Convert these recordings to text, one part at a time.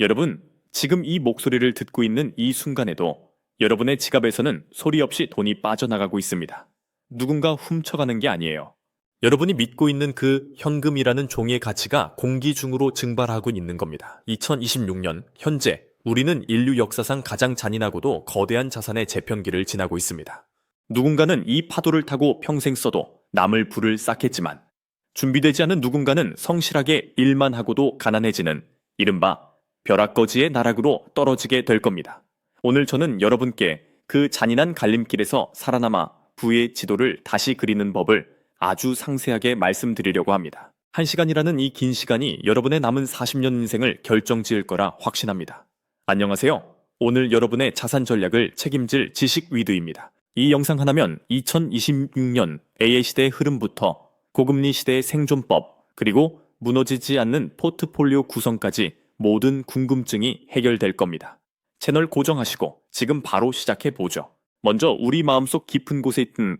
여러분, 지금 이 목소리를 듣고 있는 이 순간에도 여러분의 지갑에서는 소리 없이 돈이 빠져나가고 있습니다. 누군가 훔쳐가는 게 아니에요. 여러분이 믿고 있는 그 현금이라는 종이의 가치가 공기 중으로 증발하고 있는 겁니다. 2026년 현재 우리는 인류 역사상 가장 잔인하고도 거대한 자산의 재편기를 지나고 있습니다. 누군가는 이 파도를 타고 평생 써도 남을 불을 쌓겠지만 준비되지 않은 누군가는 성실하게 일만 하고도 가난해지는 이른바 벼락거지의 나락으로 떨어지게 될 겁니다. 오늘 저는 여러분께 그 잔인한 갈림길에서 살아남아 부의 지도를 다시 그리는 법을 아주 상세하게 말씀드리려고 합니다. 1시간이라는 이 긴 시간이 여러분의 남은 40년 인생을 결정지을 거라 확신합니다. 안녕하세요. 오늘 여러분의 자산 전략을 책임질 지식 위드입니다. 이 영상 하나면 2026년 AI 시대의 흐름부터 고금리 시대의 생존법, 그리고 무너지지 않는 포트폴리오 구성까지 모든 궁금증이 해결될 겁니다. 채널 고정하시고 지금 바로 시작해 보죠. 먼저 우리 마음속 깊은 곳에 있는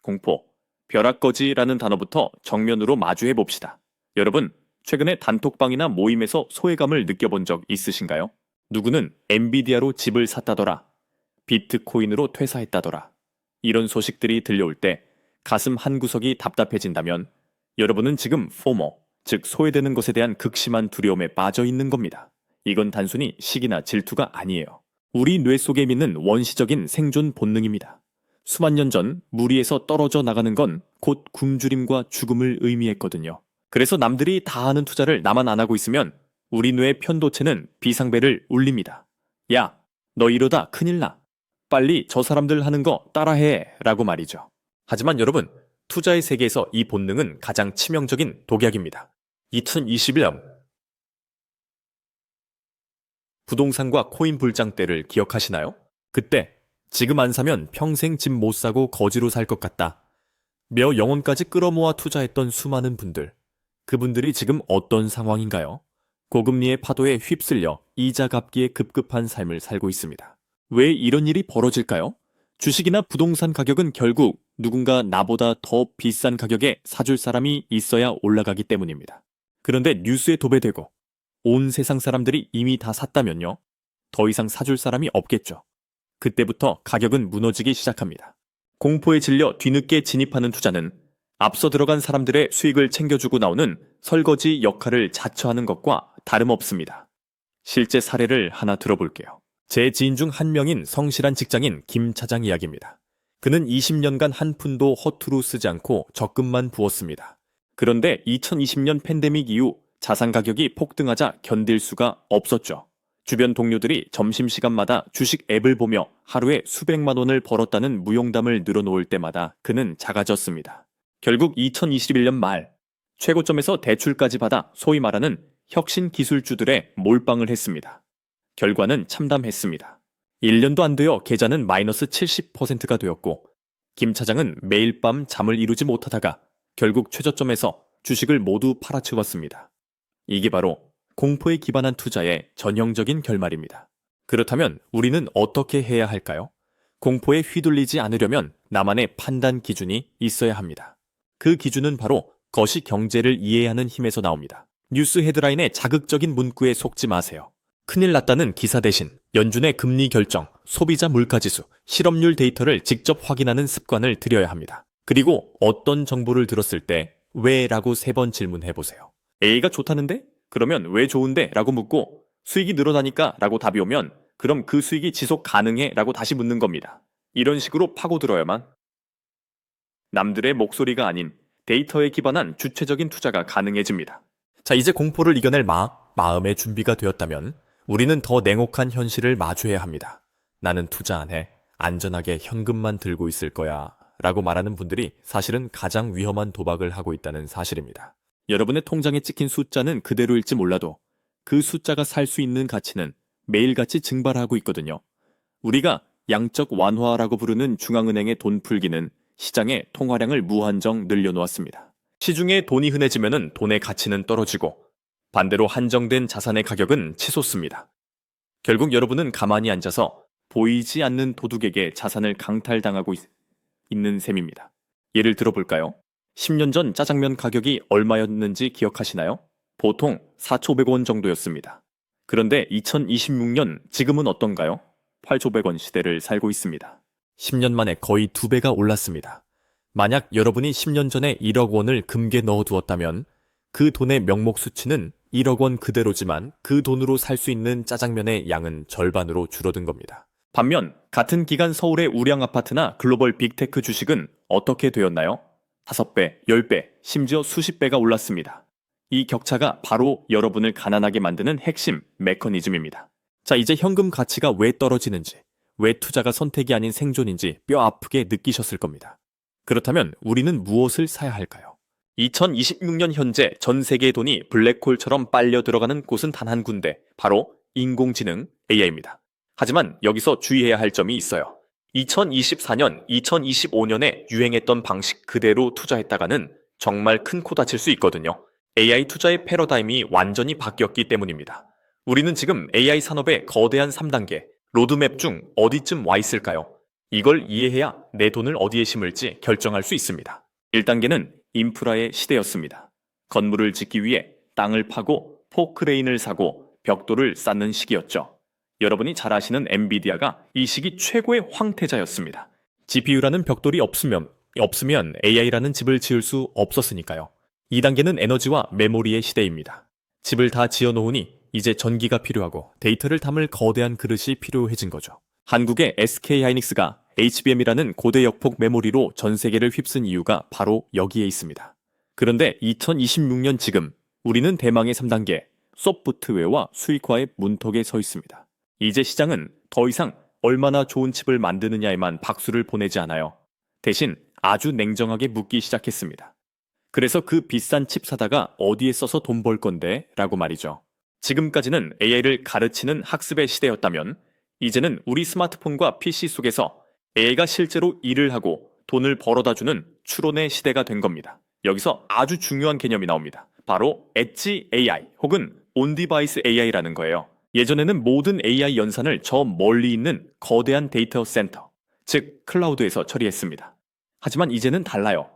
공포, 벼락거지라는 단어부터 정면으로 마주해 봅시다. 여러분, 최근에 단톡방이나 모임에서 소외감을 느껴본 적 있으신가요? 누구는 엔비디아로 집을 샀다더라. 비트코인으로 퇴사했다더라. 이런 소식들이 들려올 때 가슴 한구석이 답답해진다면 여러분은 지금 포모, 즉 소외되는 것에 대한 극심한 두려움에 빠져 있는 겁니다. 이건 단순히 시기나 질투가 아니에요. 우리 뇌 속에 있는 원시적인 생존 본능입니다. 수만 년 전 무리에서 떨어져 나가는 건 곧 굶주림과 죽음을 의미했거든요. 그래서 남들이 다 하는 투자를 나만 안 하고 있으면 우리 뇌의 편도체는 비상벨을 울립니다. 야, 너 이러다 큰일 나. 빨리 저 사람들 하는 거 따라해 라고 말이죠. 하지만 여러분, 투자의 세계에서 이 본능은 가장 치명적인 독약입니다. 2021년 부동산과 코인 불장 때를 기억하시나요? 그때 지금 안 사면 평생 집 못 사고 거지로 살 것 같다. 며 영혼까지 끌어모아 투자했던 수많은 분들. 그분들이 지금 어떤 상황인가요? 고금리의 파도에 휩쓸려 이자 갚기에 급급한 삶을 살고 있습니다. 왜 이런 일이 벌어질까요? 주식이나 부동산 가격은 결국 누군가 나보다 더 비싼 가격에 사줄 사람이 있어야 올라가기 때문입니다. 그런데 뉴스에 도배되고 온 세상 사람들이 이미 다 샀다면요? 더 이상 사줄 사람이 없겠죠. 그때부터 가격은 무너지기 시작합니다. 공포에 질려 뒤늦게 진입하는 투자는 앞서 들어간 사람들의 수익을 챙겨주고 나오는 설거지 역할을 자처하는 것과 다름없습니다. 실제 사례를 하나 들어볼게요. 제 지인 중 한 명인 성실한 직장인 김 차장 이야기입니다. 그는 20년간 한 푼도 허투루 쓰지 않고 적금만 부었습니다. 그런데 2020년 팬데믹 이후 자산 가격이 폭등하자 견딜 수가 없었죠. 주변 동료들이 점심시간마다 주식 앱을 보며 하루에 수백만 원을 벌었다는 무용담을 늘어놓을 때마다 그는 작아졌습니다. 결국 2021년 말 최고점에서 대출까지 받아 소위 말하는 혁신 기술주들의 몰빵을 했습니다. 결과는 참담했습니다. 1년도 안 되어 계좌는 마이너스 70%가 되었고 김 차장은 매일 밤 잠을 이루지 못하다가 결국 최저점에서 주식을 모두 팔아치웠습니다. 이게 바로 공포에 기반한 투자의 전형적인 결말입니다. 그렇다면 우리는 어떻게 해야 할까요? 공포에 휘둘리지 않으려면 나만의 판단 기준이 있어야 합니다. 그 기준은 바로 거시 경제를 이해하는 힘에서 나옵니다. 뉴스 헤드라인의 자극적인 문구에 속지 마세요. 큰일 났다는 기사 대신 연준의 금리 결정, 소비자 물가지수, 실업률 데이터를 직접 확인하는 습관을 들여야 합니다. 그리고 어떤 정보를 들었을 때 왜? 라고 3번 질문해보세요. A가 좋다는데? 그러면 왜 좋은데? 라고 묻고 수익이 늘어나니까? 라고 답이 오면 그럼 그 수익이 지속 가능해? 라고 다시 묻는 겁니다. 이런 식으로 파고들어야만 남들의 목소리가 아닌 데이터에 기반한 주체적인 투자가 가능해집니다. 자, 이제 공포를 이겨낼 마음의 준비가 되었다면 우리는 더 냉혹한 현실을 마주해야 합니다. 나는 투자 안 해. 안전하게 현금만 들고 있을 거야. 라고 말하는 분들이 사실은 가장 위험한 도박을 하고 있다는 사실입니다. 여러분의 통장에 찍힌 숫자는 그대로일지 몰라도 그 숫자가 살 수 있는 가치는 매일같이 증발하고 있거든요. 우리가 양적 완화라고 부르는 중앙은행의 돈 풀기는 시장의 통화량을 무한정 늘려놓았습니다. 시중에 돈이 흔해지면 돈의 가치는 떨어지고 반대로 한정된 자산의 가격은 치솟습니다. 결국 여러분은 가만히 앉아서 보이지 않는 도둑에게 자산을 강탈당하고 있는 셈입니다. 예를 들어볼까요? 10년 전 짜장면 가격이 얼마였는지 기억하시나요? 보통 4,500원 정도였습니다. 그런데 2026년 지금은 어떤가요? 8,500원 시대를 살고 있습니다. 10년 만에 거의 2배가 올랐습니다. 만약 여러분이 10년 전에 1억 원을 금괴 넣어두었다면 그 돈의 명목 수치는 1억 원 그대로지만 그 돈으로 살 수 있는 짜장면의 양은 절반으로 줄어든 겁니다. 반면 같은 기간 서울의 우량 아파트나 글로벌 빅테크 주식은 어떻게 되었나요? 5배, 10배, 심지어 수십 배가 올랐습니다. 이 격차가 바로 여러분을 가난하게 만드는 핵심 메커니즘입니다. 자, 이제 현금 가치가 왜 떨어지는지, 왜 투자가 선택이 아닌 생존인지 뼈 아프게 느끼셨을 겁니다. 그렇다면 우리는 무엇을 사야 할까요? 2026년 현재 전 세계의 돈이 블랙홀처럼 빨려 들어가는 곳은 단 한 군데, 바로 인공지능 AI입니다. 하지만 여기서 주의해야 할 점이 있어요. 2024년, 2025년에 유행했던 방식 그대로 투자했다가는 정말 큰 코 다칠 수 있거든요. AI 투자의 패러다임이 완전히 바뀌었기 때문입니다. 우리는 지금 AI 산업의 거대한 3단계, 로드맵 중 어디쯤 와 있을까요? 이걸 이해해야 내 돈을 어디에 심을지 결정할 수 있습니다. 1단계는 인프라의 시대였습니다. 건물을 짓기 위해 땅을 파고 포크레인을 사고 벽돌을 쌓는 시기였죠. 여러분이 잘 아시는 엔비디아가 이 시기 최고의 황태자였습니다. GPU라는 벽돌이 없으면 AI라는 집을 지을 수 없었으니까요. 2단계는 에너지와 메모리의 시대입니다. 집을 다 지어놓으니 이제 전기가 필요하고 데이터를 담을 거대한 그릇이 필요해진 거죠. 한국의 SK하이닉스가 HBM이라는 고대 역폭 메모리로 전 세계를 휩쓴 이유가 바로 여기에 있습니다. 그런데 2026년 지금 우리는 대망의 3단계 소프트웨어와 수익화의 문턱에 서 있습니다. 이제 시장은 더 이상 얼마나 좋은 칩을 만드느냐에만 박수를 보내지 않아요. 대신 아주 냉정하게 묻기 시작했습니다. 그래서 그 비싼 칩 사다가 어디에 써서 돈 벌 건데? 라고 말이죠. 지금까지는 AI를 가르치는 학습의 시대였다면 이제는 우리 스마트폰과 PC 속에서 AI가 실제로 일을 하고 돈을 벌어다주는 추론의 시대가 된 겁니다. 여기서 아주 중요한 개념이 나옵니다. 바로 엣지 AI 혹은 온디바이스 AI라는 거예요. 예전에는 모든 AI 연산을 저 멀리 있는 거대한 데이터 센터, 즉 클라우드에서 처리했습니다. 하지만 이제는 달라요.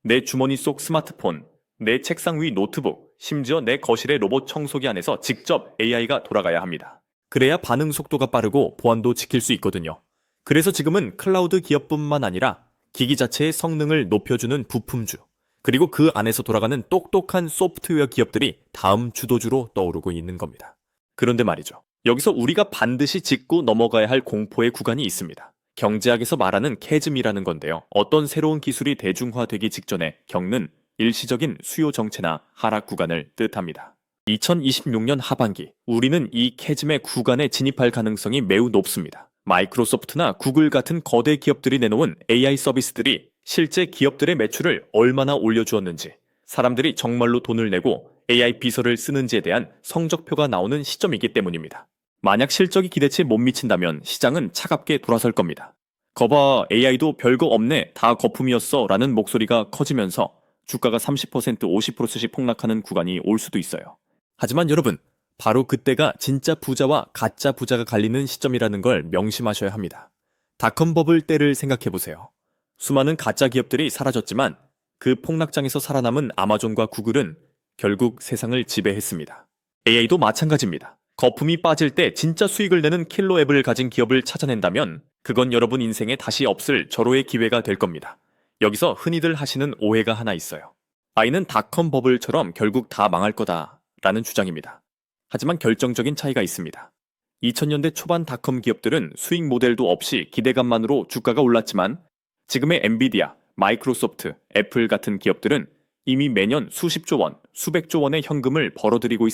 내 주머니 속 스마트폰, 내 책상 위 노트북, 심지어 내 거실의 로봇 청소기 안에서 직접 AI가 돌아가야 합니다. 그래야 반응 속도가 빠르고 보안도 지킬 수 있거든요. 그래서 지금은 클라우드 기업뿐만 아니라 기기 자체의 성능을 높여주는 부품주, 그리고 그 안에서 돌아가는 똑똑한 소프트웨어 기업들이 다음 주도주로 떠오르고 있는 겁니다. 그런데 말이죠. 여기서 우리가 반드시 짚고 넘어가야 할 공포의 구간이 있습니다. 경제학에서 말하는 캐즘이라는 건데요. 어떤 새로운 기술이 대중화되기 직전에 겪는 일시적인 수요 정체나 하락 구간을 뜻합니다. 2026년 하반기, 우리는 이 캐즘의 구간에 진입할 가능성이 매우 높습니다. 마이크로소프트나 구글 같은 거대 기업들이 내놓은 AI 서비스들이 실제 기업들의 매출을 얼마나 올려주었는지, 사람들이 정말로 돈을 내고 AI 비서를 쓰는지에 대한 성적표가 나오는 시점이기 때문입니다. 만약 실적이 기대치에 못 미친다면 시장은 차갑게 돌아설 겁니다. 거봐, AI도 별거 없네, 다 거품이었어 라는 목소리가 커지면서 주가가 30%, 50%씩 폭락하는 구간이 올 수도 있어요. 하지만 여러분, 바로 그때가 진짜 부자와 가짜 부자가 갈리는 시점이라는 걸 명심하셔야 합니다. 닷컴 버블 때를 생각해보세요. 수많은 가짜 기업들이 사라졌지만 그 폭락장에서 살아남은 아마존과 구글은 결국 세상을 지배했습니다. AI도 마찬가지입니다. 거품이 빠질 때 진짜 수익을 내는 킬러 앱을 가진 기업을 찾아낸다면 그건 여러분 인생에 다시 없을 절호의 기회가 될 겁니다. 여기서 흔히들 하시는 오해가 하나 있어요. 아이는 닷컴 버블처럼 결국 다 망할 거다라는 주장입니다. 하지만 결정적인 차이가 있습니다. 2000년대 초반 닷컴 기업들은 수익 모델도 없이 기대감만으로 주가가 올랐지만 지금의 엔비디아, 마이크로소프트, 애플 같은 기업들은 이미 매년 수십조 원, 수백조 원의 현금을 벌어들이고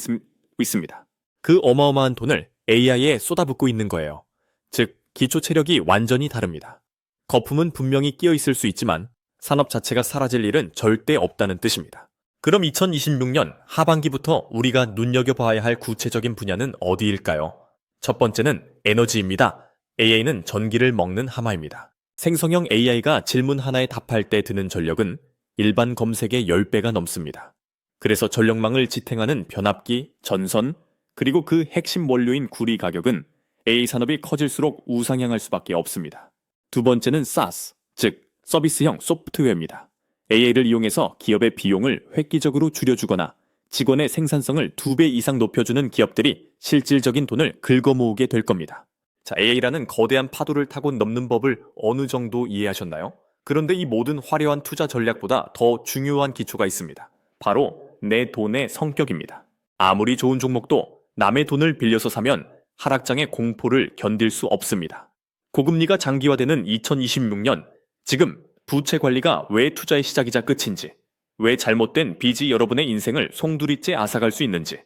있습니다. 그 어마어마한 돈을 AI에 쏟아붓고 있는 거예요. 즉, 기초 체력이 완전히 다릅니다. 거품은 분명히 끼어 있을 수 있지만 산업 자체가 사라질 일은 절대 없다는 뜻입니다. 그럼 2026년 하반기부터 우리가 눈여겨봐야 할 구체적인 분야는 어디일까요? 첫 번째는 에너지입니다. AI는 전기를 먹는 하마입니다. 생성형 AI가 질문 하나에 답할 때 드는 전력은 일반 검색의 10배가 넘습니다. 그래서 전력망을 지탱하는 변압기, 전선, 그리고 그 핵심 원료인 구리 가격은 AI 산업이 커질수록 우상향할 수밖에 없습니다. 두 번째는 SaaS, 즉 서비스형 소프트웨어입니다. AI를 이용해서 기업의 비용을 획기적으로 줄여주거나 직원의 생산성을 2배 이상 높여주는 기업들이 실질적인 돈을 긁어모으게 될 겁니다. 자, AI라는 거대한 파도를 타고 넘는 법을 어느 정도 이해하셨나요? 그런데 이 모든 화려한 투자 전략보다 더 중요한 기초가 있습니다. 바로 내 돈의 성격입니다. 아무리 좋은 종목도 남의 돈을 빌려서 사면 하락장의 공포를 견딜 수 없습니다. 고금리가 장기화되는 2026년, 지금 부채 관리가 왜 투자의 시작이자 끝인지, 왜 잘못된 빚이 여러분의 인생을 송두리째 앗아갈 수 있는지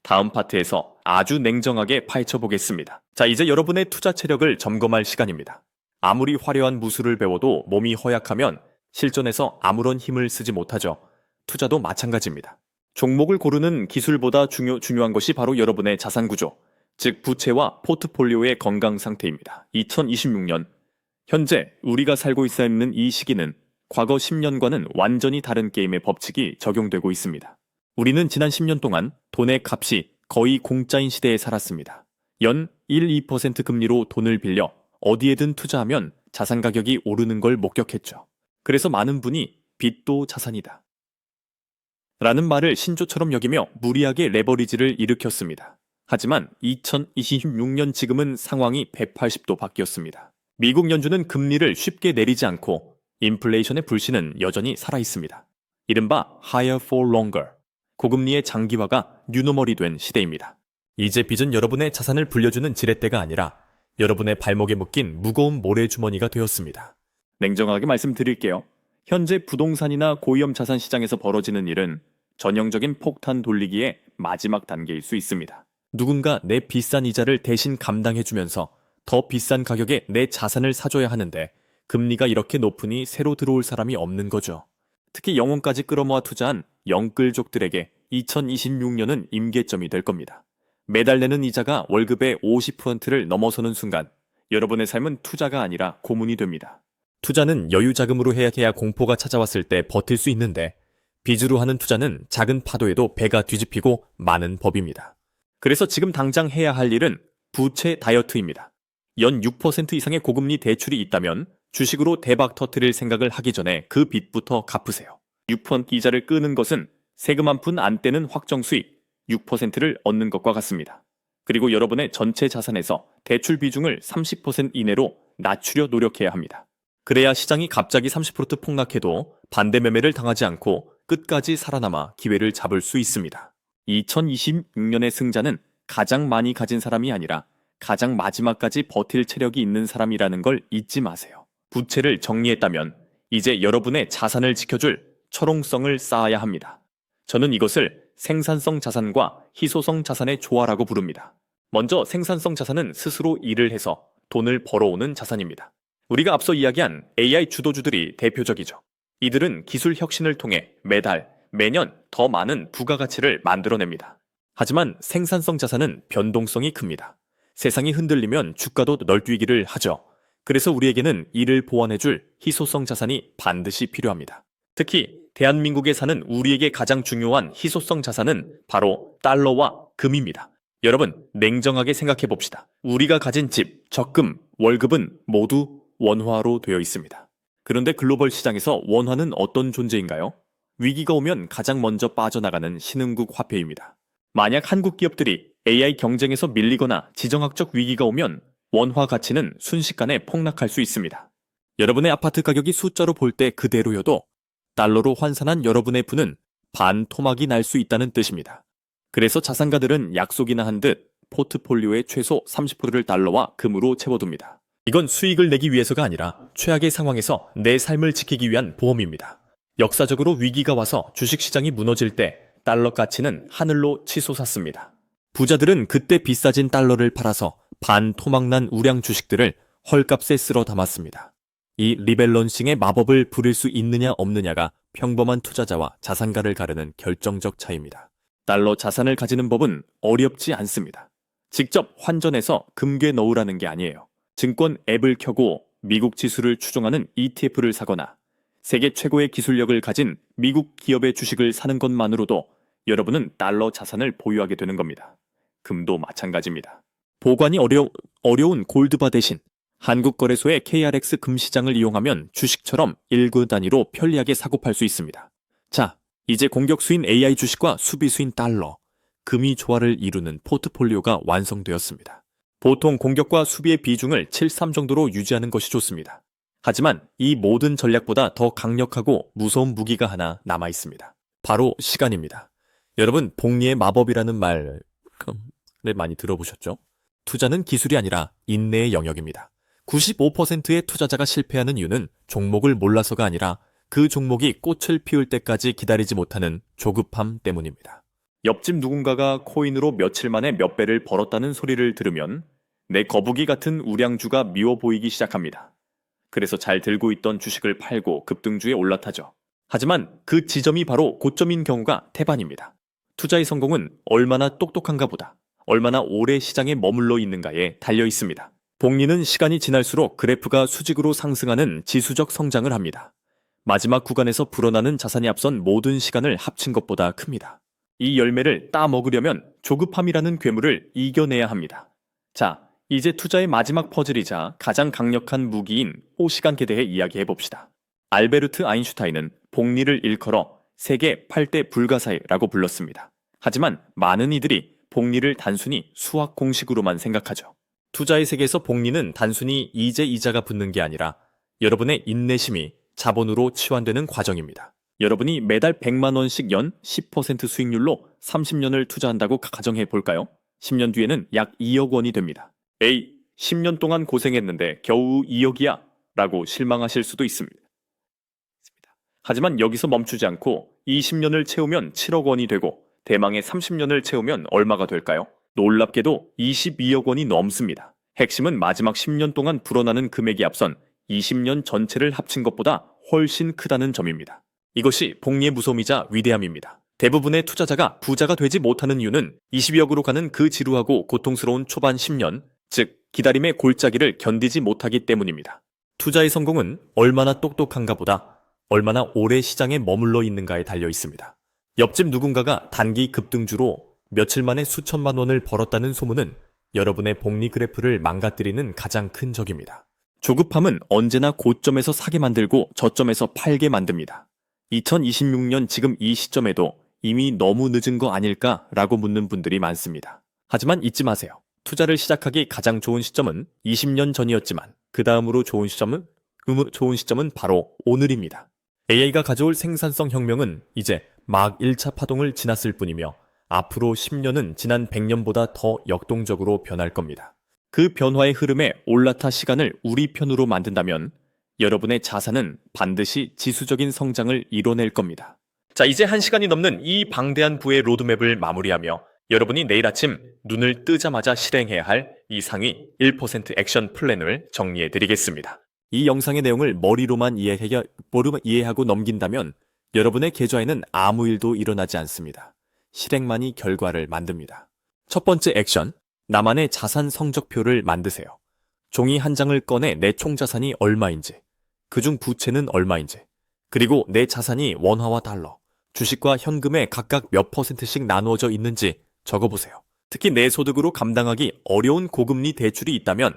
다음 파트에서 아주 냉정하게 파헤쳐 보겠습니다. 자, 이제 여러분의 투자 체력을 점검할 시간입니다. 아무리 화려한 무술을 배워도 몸이 허약하면 실전에서 아무런 힘을 쓰지 못하죠. 투자도 마찬가지입니다. 종목을 고르는 기술보다 중요한 것이 바로 여러분의 자산 구조, 즉 부채와 포트폴리오의 건강 상태입니다. 2026년, 현재 우리가 살고 있어 있는 이 시기는 과거 10년과는 완전히 다른 게임의 법칙이 적용되고 있습니다. 우리는 지난 10년 동안 돈의 값이 거의 공짜인 시대에 살았습니다. 연 1-2% 금리로 돈을 빌려 어디에든 투자하면 자산 가격이 오르는 걸 목격했죠. 그래서 많은 분이 빚도 자산이다 라는 말을 신조처럼 여기며 무리하게 레버리지를 일으켰습니다. 하지만 2026년 지금은 상황이 180도 바뀌었습니다. 미국 연준은 금리를 쉽게 내리지 않고 인플레이션의 불씨는 여전히 살아있습니다. 이른바 higher for longer, 고금리의 장기화가 뉴노멀이 된 시대입니다. 이제 빚은 여러분의 자산을 불려주는 지렛대가 아니라 여러분의 발목에 묶인 무거운 모래주머니가 되었습니다. 냉정하게 말씀드릴게요. 현재 부동산이나 고위험 자산 시장에서 벌어지는 일은 전형적인 폭탄 돌리기의 마지막 단계일 수 있습니다. 누군가 내 비싼 이자를 대신 감당해주면서 더 비싼 가격에 내 자산을 사줘야 하는데 금리가 이렇게 높으니 새로 들어올 사람이 없는 거죠. 특히 영혼까지 끌어모아 투자한 영끌족들에게 2026년은 임계점이 될 겁니다. 매달 내는 이자가 월급의 50%를 넘어서는 순간 여러분의 삶은 투자가 아니라 고문이 됩니다. 투자는 여유 자금으로 해야 공포가 찾아왔을 때 버틸 수 있는데 빚으로 하는 투자는 작은 파도에도 배가 뒤집히고 마는 법입니다. 그래서 지금 당장 해야 할 일은 부채 다이어트입니다. 연 6% 이상의 고금리 대출이 있다면 주식으로 대박 터뜨릴 생각을 하기 전에 그 빚부터 갚으세요. 6% 이자를 끄는 것은 세금 한 푼 안 떼는 확정 수익 6%를 얻는 것과 같습니다. 그리고 여러분의 전체 자산에서 대출 비중을 30% 이내로 낮추려 노력해야 합니다. 그래야 시장이 갑자기 30% 폭락해도 반대 매매를 당하지 않고 끝까지 살아남아 기회를 잡을 수 있습니다. 2026년의 승자는 가장 많이 가진 사람이 아니라 가장 마지막까지 버틸 체력이 있는 사람이라는 걸 잊지 마세요. 부채를 정리했다면 이제 여러분의 자산을 지켜줄 철옹성을 쌓아야 합니다. 저는 이것을 생산성 자산과 희소성 자산의 조화라고 부릅니다. 먼저 생산성 자산은 스스로 일을 해서 돈을 벌어오는 자산입니다. 우리가 앞서 이야기한 AI 주도주들이 대표적이죠. 이들은 기술 혁신을 통해 매달, 매년 더 많은 부가가치를 만들어냅니다. 하지만 생산성 자산은 변동성이 큽니다. 세상이 흔들리면 주가도 널뛰기를 하죠. 그래서 우리에게는 이를 보완해줄 희소성 자산이 반드시 필요합니다. 특히 대한민국에 사는 우리에게 가장 중요한 희소성 자산은 바로 달러와 금입니다. 여러분, 냉정하게 생각해 봅시다. 우리가 가진 집, 적금, 월급은 모두 원화로 되어 있습니다. 그런데 글로벌 시장에서 원화는 어떤 존재인가요? 위기가 오면 가장 먼저 빠져나가는 신흥국 화폐입니다. 만약 한국 기업들이 AI 경쟁에서 밀리거나 지정학적 위기가 오면 원화 가치는 순식간에 폭락할 수 있습니다. 여러분의 아파트 가격이 숫자로 볼 때 그대로여도 달러로 환산한 여러분의 부는 반토막이 날 수 있다는 뜻입니다. 그래서 자산가들은 약속이나 한 듯 포트폴리오의 최소 30%를 달러와 금으로 채워둡니다. 이건 수익을 내기 위해서가 아니라 최악의 상황에서 내 삶을 지키기 위한 보험입니다. 역사적으로 위기가 와서 주식시장이 무너질 때 달러 가치는 하늘로 치솟았습니다. 부자들은 그때 비싸진 달러를 팔아서 반토막난 우량 주식들을 헐값에 쓸어 담았습니다. 이 리밸런싱의 마법을 부릴 수 있느냐 없느냐가 평범한 투자자와 자산가를 가르는 결정적 차이입니다. 달러 자산을 가지는 법은 어렵지 않습니다. 직접 환전해서 금괴 넣으라는 게 아니에요. 증권 앱을 켜고 미국 지수를 추종하는 ETF를 사거나 세계 최고의 기술력을 가진 미국 기업의 주식을 사는 것만으로도 여러분은 달러 자산을 보유하게 되는 겁니다. 금도 마찬가지입니다. 보관이 어려운 골드바 대신 한국거래소의 KRX 금시장을 이용하면 주식처럼 일구 단위로 편리하게 사고 팔 수 있습니다. 자, 이제 공격수인 AI 주식과 수비수인 달러, 금이 조화를 이루는 포트폴리오가 완성되었습니다. 보통 공격과 수비의 비중을 7:3 정도로 유지하는 것이 좋습니다. 하지만 이 모든 전략보다 더 강력하고 무서운 무기가 하나 남아 있습니다. 바로 시간입니다. 여러분, 복리의 마법이라는 말을 많이 들어보셨죠? 투자는 기술이 아니라 인내의 영역입니다. 95%의 투자자가 실패하는 이유는 종목을 몰라서가 아니라 그 종목이 꽃을 피울 때까지 기다리지 못하는 조급함 때문입니다. 옆집 누군가가 코인으로 며칠 만에 몇 배를 벌었다는 소리를 들으면 내 거북이 같은 우량주가 미워 보이기 시작합니다. 그래서 잘 들고 있던 주식을 팔고 급등주에 올라타죠. 하지만 그 지점이 바로 고점인 경우가 태반입니다. 투자의 성공은 얼마나 똑똑한가 보다 얼마나 오래 시장에 머물러 있는가에 달려 있습니다. 복리는 시간이 지날수록 그래프가 수직으로 상승하는 지수적 성장을 합니다. 마지막 구간에서 불어나는 자산이 앞선 모든 시간을 합친 것보다 큽니다. 이 열매를 따먹으려면 조급함이라는 괴물을 이겨내야 합니다. 자, 이제 투자의 마지막 퍼즐이자 가장 강력한 무기인 호시간에 대해 이야기해봅시다. 알베르트 아인슈타인은 복리를 일컬어 세계 8대 불가사의라고 불렀습니다. 하지만 많은 이들이 복리를 단순히 수학 공식으로만 생각하죠. 투자의 세계에서 복리는 단순히 이자가 붙는 게 아니라 여러분의 인내심이 자본으로 치환되는 과정입니다. 여러분이 매달 100만 원씩 연 10% 수익률로 30년을 투자한다고 가정해 볼까요? 10년 뒤에는 약 2억 원이 됩니다. 에이, 10년 동안 고생했는데 겨우 2억이야 라고 실망하실 수도 있습니다. 하지만 여기서 멈추지 않고 20년을 채우면 7억 원이 되고 대망의 30년을 채우면 얼마가 될까요? 놀랍게도 22억 원이 넘습니다. 핵심은 마지막 10년 동안 불어나는 금액이 앞선 20년 전체를 합친 것보다 훨씬 크다는 점입니다. 이것이 복리의 무서움이자 위대함입니다. 대부분의 투자자가 부자가 되지 못하는 이유는 22억으로 가는 그 지루하고 고통스러운 초반 10년, 즉 기다림의 골짜기를 견디지 못하기 때문입니다. 투자의 성공은 얼마나 똑똑한가 보다 얼마나 오래 시장에 머물러 있는가에 달려 있습니다. 옆집 누군가가 단기 급등주로 며칠 만에 수천만 원을 벌었다는 소문은 여러분의 복리 그래프를 망가뜨리는 가장 큰 적입니다. 조급함은 언제나 고점에서 사게 만들고 저점에서 팔게 만듭니다. 2026년 지금 이 시점에도 이미 너무 늦은 거 아닐까라고 묻는 분들이 많습니다. 하지만 잊지 마세요. 투자를 시작하기 가장 좋은 시점은 20년 전이었지만 그 다음으로 좋은 시점은 바로 오늘입니다. AI가 가져올 생산성 혁명은 이제 막 1차 파동을 지났을 뿐이며 앞으로 10년은 지난 100년보다 더 역동적으로 변할 겁니다. 그 변화의 흐름에 올라타 시간을 우리 편으로 만든다면 여러분의 자산은 반드시 지수적인 성장을 이뤄낼 겁니다. 자, 이제 1시간이 넘는 이 방대한 부의 로드맵을 마무리하며 여러분이 내일 아침 눈을 뜨자마자 실행해야 할 이 상위 1% 액션 플랜을 정리해 드리겠습니다. 이 영상의 내용을 머리로만 이해하고 넘긴다면 여러분의 계좌에는 아무 일도 일어나지 않습니다. 실행만이 결과를 만듭니다. 첫 번째 액션, 나만의 자산 성적표를 만드세요. 종이 한 장을 꺼내 내 총자산이 얼마인지, 그중 부채는 얼마인지, 그리고 내 자산이 원화와 달러, 주식과 현금에 각각 몇 %씩 나누어져 있는지 적어보세요. 특히 내 소득으로 감당하기 어려운 고금리 대출이 있다면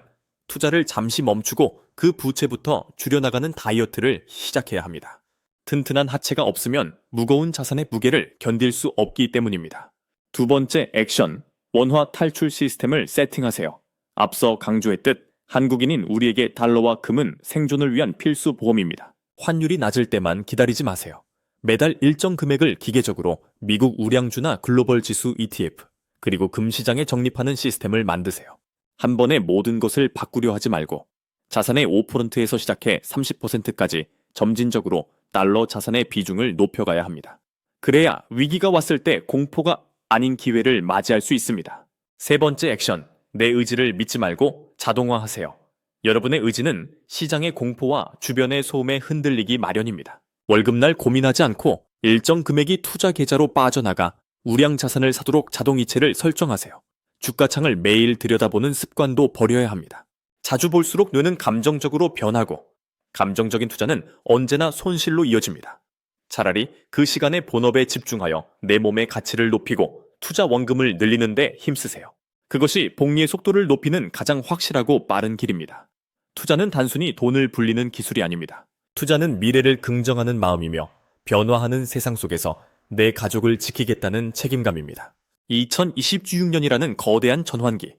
투자를 잠시 멈추고 그 부채부터 줄여나가는 다이어트를 시작해야 합니다. 튼튼한 하체가 없으면 무거운 자산의 무게를 견딜 수 없기 때문입니다. 두 번째 액션, 원화 탈출 시스템을 세팅하세요. 앞서 강조했듯 한국인인 우리에게 달러와 금은 생존을 위한 필수 보험입니다. 환율이 낮을 때만 기다리지 마세요. 매달 일정 금액을 기계적으로 미국 우량주나 글로벌 지수 ETF, 그리고 금시장에 적립하는 시스템을 만드세요. 한 번에 모든 것을 바꾸려 하지 말고 자산의 5%에서 시작해 30%까지 점진적으로 달러 자산의 비중을 높여가야 합니다. 그래야 위기가 왔을 때 공포가 아닌 기회를 맞이할 수 있습니다. 세 번째 액션, 내 의지를 믿지 말고 자동화하세요. 여러분의 의지는 시장의 공포와 주변의 소음에 흔들리기 마련입니다. 월급날 고민하지 않고 일정 금액이 투자 계좌로 빠져나가 우량 자산을 사도록 자동이체를 설정하세요. 주가창을 매일 들여다보는 습관도 버려야 합니다. 자주 볼수록 뇌는 감정적으로 변하고 감정적인 투자는 언제나 손실로 이어집니다. 차라리 그 시간에 본업에 집중하여 내 몸의 가치를 높이고 투자 원금을 늘리는 데 힘쓰세요. 그것이 복리의 속도를 높이는 가장 확실하고 빠른 길입니다. 투자는 단순히 돈을 불리는 기술이 아닙니다. 투자는 미래를 긍정하는 마음이며 변화하는 세상 속에서 내 가족을 지키겠다는 책임감입니다. 2026년이라는 거대한 전환기.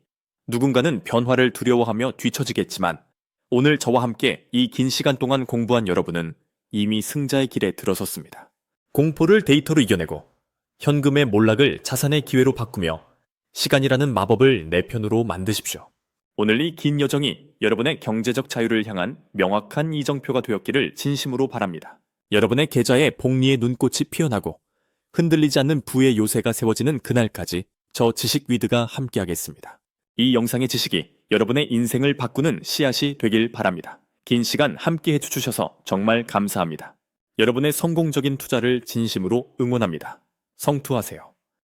누군가는 변화를 두려워하며 뒤처지겠지만 오늘 저와 함께 이 긴 시간 동안 공부한 여러분은 이미 승자의 길에 들어섰습니다. 공포를 데이터로 이겨내고 현금의 몰락을 자산의 기회로 바꾸며 시간이라는 마법을 내 편으로 만드십시오. 오늘 이 긴 여정이 여러분의 경제적 자유를 향한 명확한 이정표가 되었기를 진심으로 바랍니다. 여러분의 계좌에 복리의 눈꽃이 피어나고 흔들리지 않는 부의 요새가 세워지는 그날까지 저 지식 위드가 함께하겠습니다. 이 영상의 지식이 여러분의 인생을 바꾸는 씨앗이 되길 바랍니다. 긴 시간 함께 해주셔서 정말 감사합니다. 여러분의 성공적인 투자를 진심으로 응원합니다. 성투하세요.